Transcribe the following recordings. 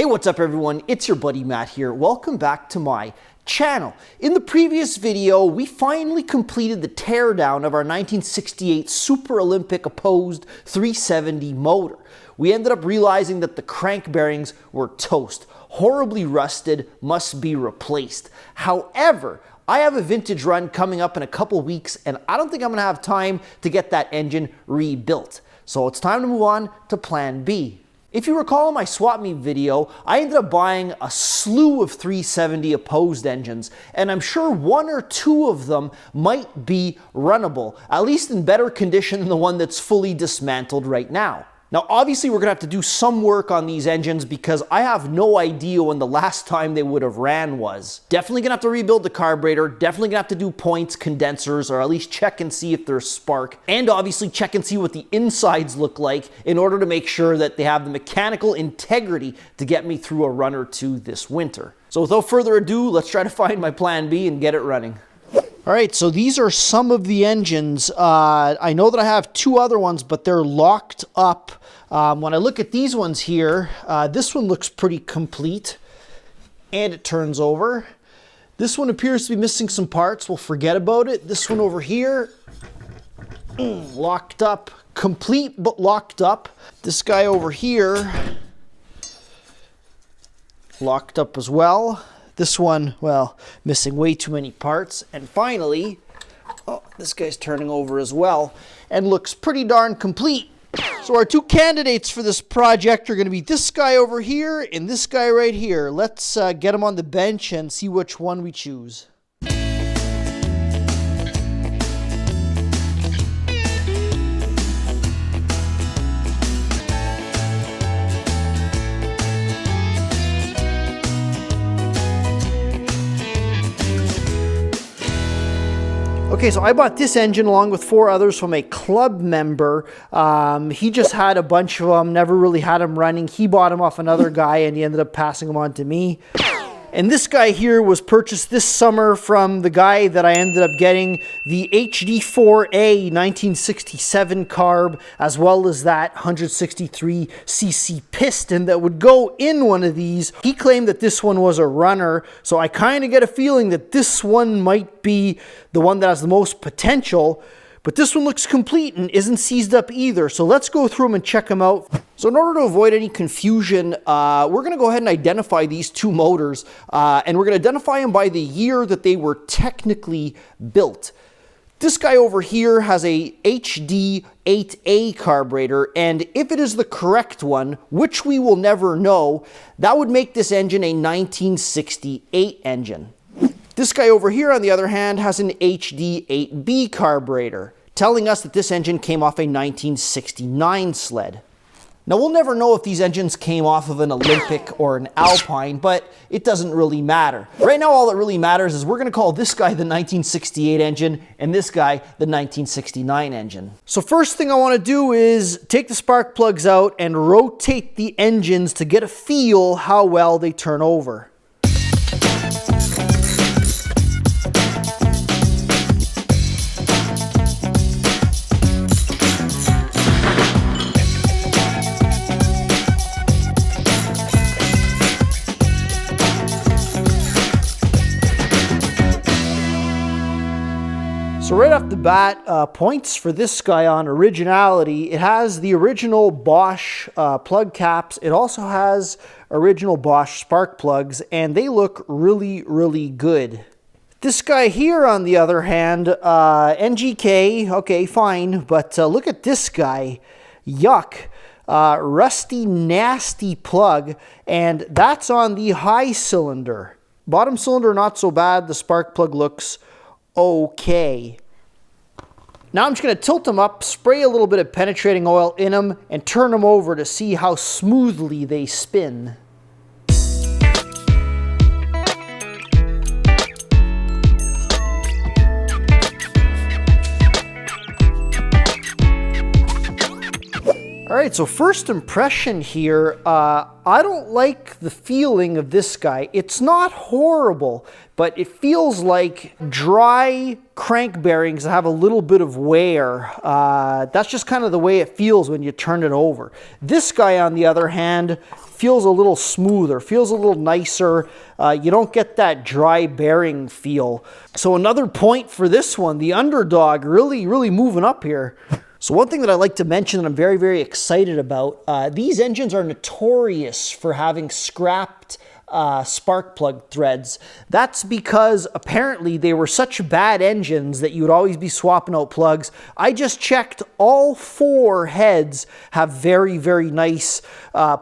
Hey, what's up everyone? It's your buddy Matt here. Welcome back to my channel. In the previous video, we finally completed the teardown of our 1968 Super Olympique Opposed 370 motor. We ended up realizing that the crank bearings were toast, horribly rusted, must be replaced. However, I have a vintage run coming up in a couple weeks and I don't think I'm gonna have time to get that engine rebuilt. So it's time to move on to plan B. If you recall in my swap meet video, I ended up buying a slew of 370 Opposed engines, and I'm sure one or two of them might be runnable, at least in better condition than the one that's fully dismantled right now. Now, obviously, we're gonna have to do some work on these engines because I have no idea when the last time they would have ran was. Definitely gonna have to rebuild the carburetor, definitely gonna have to do points, condensers, or at least check and see if there's spark, and obviously check and see what the insides look like in order to make sure that they have the mechanical integrity to get me through a run or two this winter. So without further ado, let's try to find my plan B and get it running. All right, so these are some of the engines. I know that I have two other ones, but they're locked up. When I look at these ones here, this one looks pretty complete, and it turns over. This one appears to be missing some parts. We'll forget about it. This one over here, locked up, complete but locked up. This guy over here, locked up as well. This one, well, missing way too many parts. And finally, oh, this guy's turning over as well and looks pretty darn complete. So our two candidates for this project are going to be this guy over here and this guy right here. Let's get them on the bench and see which one we choose. Okay, so I bought this engine along with four others from a club member. He just had a bunch of them, never really had them running. He bought them off another guy and he ended up passing them on to me. And this guy here was purchased this summer from the guy that I ended up getting the HD4A 1967 carb, as well as that 163cc piston that would go in one of these. He claimed that this one was a runner, so I kind of get a feeling that this one might be the one that has the most potential. But this one looks complete and isn't seized up either. So let's go through them and check them out. So in order to avoid any confusion, we're going to go ahead and identify these two motors. And we're going to identify them by the year that they were technically built. This guy over here has a HD8A carburetor. And if it is the correct one, which we will never know, that would make this engine a 1968 engine. This guy over here, on the other hand, has an HD8B carburetor, telling us that this engine came off a 1969 sled. Now, we'll never know if these engines came off of an Olympic or an Alpine, but it doesn't really matter. Right now, all that really matters is we're going to call this guy the 1968 engine and this guy the 1969 engine. So first thing I want to do is take the spark plugs out and rotate the engines to get a feel how well they turn over. So right off the bat, points for this guy on originality. It has the original Bosch plug caps. It also has original Bosch spark plugs, and they look really, really good. This guy here, on the other hand, NGK, okay, fine, but look at this guy. Yuck. Rusty, nasty plug, and that's on the high cylinder. Bottom cylinder, not so bad. The spark plug looks okay. Now I'm just going to tilt them up, spray a little bit of penetrating oil in them, and turn them over to see how smoothly they spin. All right, so first impression here, I don't like the feeling of this guy. It's not horrible, but it feels like dry crank bearings that have a little bit of wear. That's just kind of the way it feels when you turn it over. This guy, on the other hand, feels a little smoother, feels a little nicer. You don't get that dry bearing feel. So another point for this one, the underdog really moving up here. So one thing that I like to mention that I'm very, very excited about, these engines are notorious for having scrapped spark plug threads. That's because apparently they were such bad engines that you would always be swapping out plugs. I just checked, all 4 heads have very, very nice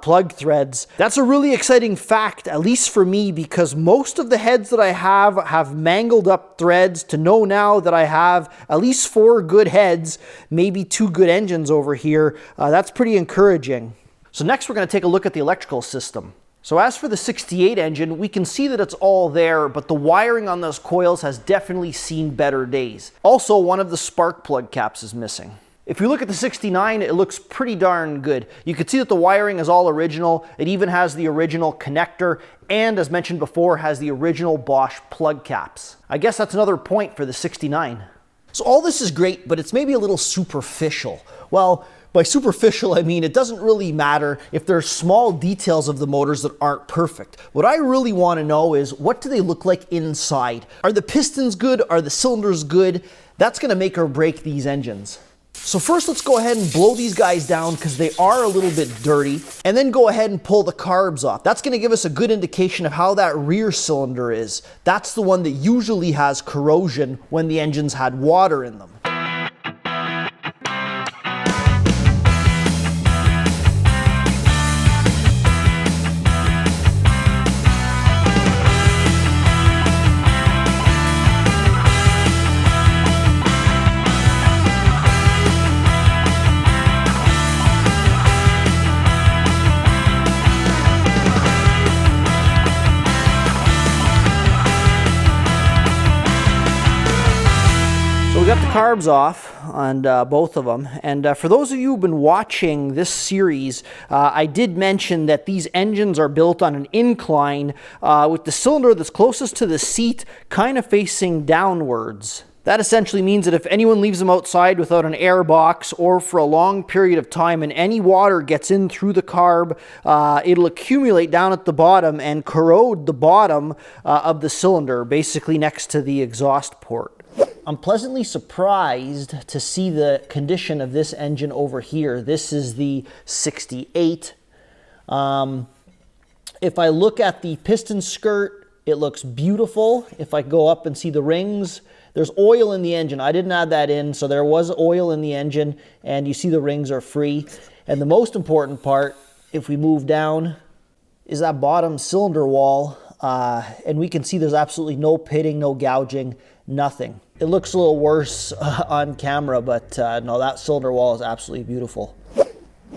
plug threads. That's a really exciting fact, at least for me, because most of the heads that I have mangled up threads. To know now that I have at least 4 good heads, maybe 2 good engines over here, that's pretty encouraging. So next we're going to take a look at the electrical system. So as for the 68 engine, we can see that it's all there, but the wiring on those coils has definitely seen better days. Also, one of the spark plug caps is missing. If you look at the 69, it looks pretty darn good. You can see that the wiring is all original. It even has the original connector and, as mentioned before, has the original Bosch plug caps. I guess that's another point for the 69. So all this is great, but it's maybe a little superficial. Well, by superficial, I mean it doesn't really matter if there's small details of the motors that aren't perfect. What I really want to know is, what do they look like inside? Are the pistons good? Are the cylinders good? That's going to make or break these engines. So first, let's go ahead and blow these guys down because they are a little bit dirty, and then go ahead and pull the carbs off. That's going to give us a good indication of how that rear cylinder is. That's the one that usually has corrosion when the engines had water in them. Got the carbs off on both of them, and for those of you who've been watching this series, I did mention that these engines are built on an incline with the cylinder that's closest to the seat kind of facing downwards. That essentially means that if anyone leaves them outside without an air box or for a long period of time and any water gets in through the carb, it'll accumulate down at the bottom and corrode the bottom of the cylinder, basically next to the exhaust port. I'm pleasantly surprised to see the condition of this engine over here. This is the 68. If I look at the piston skirt, it looks beautiful. If I go up and see the rings, there's oil in the engine. I didn't add that in, so there was oil in the engine, and you see the rings are free. And the most important part, if we move down, is that bottom cylinder wall. And we can see there's absolutely no pitting, no gouging, nothing. It looks a little worse on camera, but no, that cylinder wall is absolutely beautiful.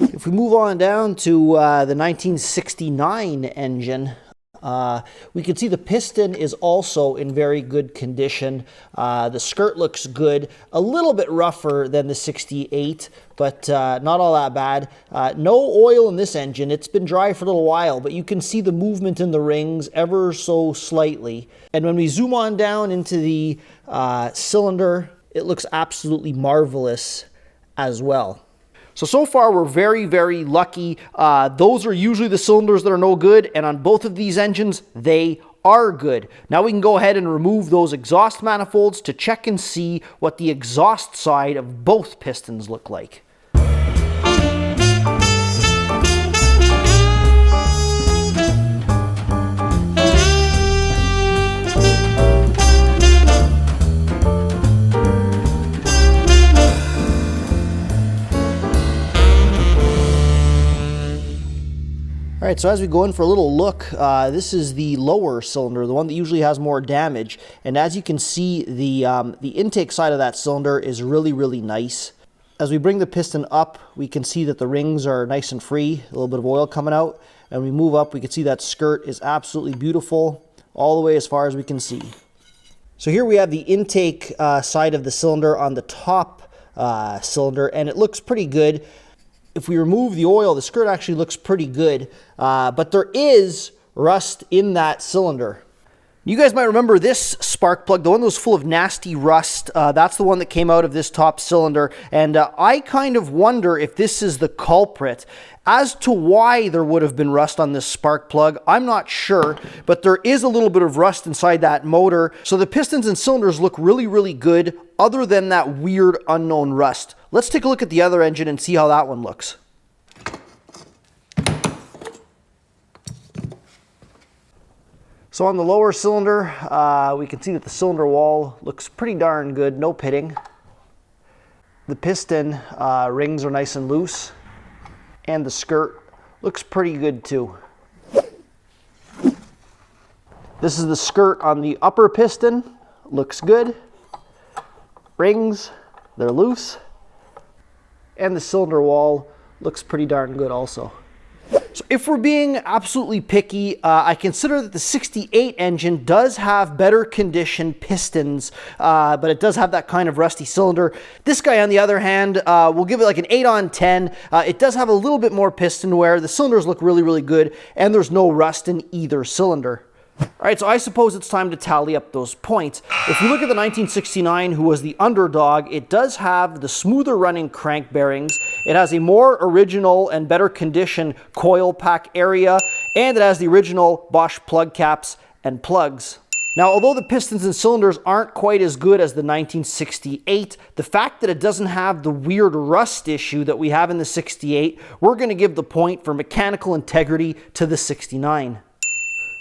If we move on down to the 1969 engine, we can see the piston is also in very good condition. The skirt looks good, a little bit rougher than the 68, but not all that bad. No oil in this engine. It's been dry for a little while, but you can see the movement in the rings ever so slightly. And when we zoom on down into the cylinder, it looks absolutely marvelous as well. So far we're very, very lucky. Those are usually the cylinders that are no good, and on both of these engines, they are good. Now we can go ahead and remove those exhaust manifolds to check and see what the exhaust side of both pistons look like. All right, so as we go in for a little look, this is the lower cylinder, the one that usually has more damage. And as you can see, the intake side of that cylinder is really, really nice. As we bring the piston up, we can see that the rings are nice and free, a little bit of oil coming out. And we move up, we can see that skirt is absolutely beautiful, all the way as far as we can see. So here we have the intake side of the cylinder on the top cylinder, and it looks pretty good. If we remove the oil, the skirt actually looks pretty good, but there is rust in that cylinder. You guys might remember this spark plug, the one that was full of nasty rust. That's the one that came out of this top cylinder. And I kind of wonder if this is the culprit. As to why there would have been rust on this spark plug, I'm not sure, but there is a little bit of rust inside that motor. So the pistons and cylinders look really, really good, other than that weird unknown rust. Let's take a look at the other engine and see how that one looks. So on the lower cylinder, we can see that the cylinder wall looks pretty darn good, no pitting. The piston rings are nice and loose, and the skirt looks pretty good too. This is the skirt on the upper piston, looks good. Rings, they're loose, and the cylinder wall looks pretty darn good also. So if we're being absolutely picky, I consider that the 68 engine does have better conditioned pistons, but it does have that kind of rusty cylinder. This guy, on the other hand, we'll give it like an 8 on 10. It does have a little bit more piston wear. The cylinders look really, really good, and there's no rust in either cylinder. All right, so I suppose it's time to tally up those points. If we look at the 1969, who was the underdog, it does have the smoother running crank bearings. It has a more original and better conditioned coil pack area, and it has the original Bosch plug caps and plugs. Now, although the pistons and cylinders aren't quite as good as the 1968, the fact that it doesn't have the weird rust issue that we have in the 68, we're going to give the point for mechanical integrity to the 69.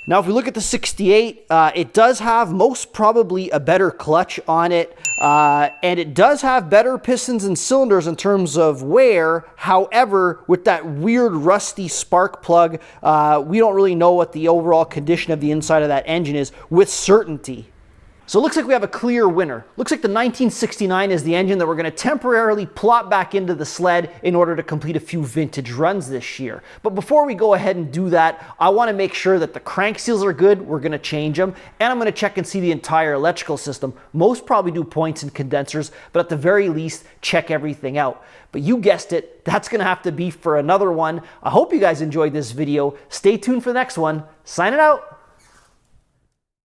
Now, if we look at the 68, it does have most probably a better clutch on it, and it does have better pistons and cylinders in terms of wear. However, with that weird rusty spark plug, we don't really know what the overall condition of the inside of that engine is with certainty. So it looks like we have a clear winner. Looks like the 1969 is the engine that we're going to temporarily plop back into the sled in order to complete a few vintage runs this year. But before we go ahead and do that, I want to make sure that the crank seals are good. We're going to change them, and I'm going to check and see the entire electrical system. Most probably do points and condensers, but at the very least, check everything out. But you guessed it, that's going to have to be for another one. I hope you guys enjoyed this video. Stay tuned for the next one. Signing out.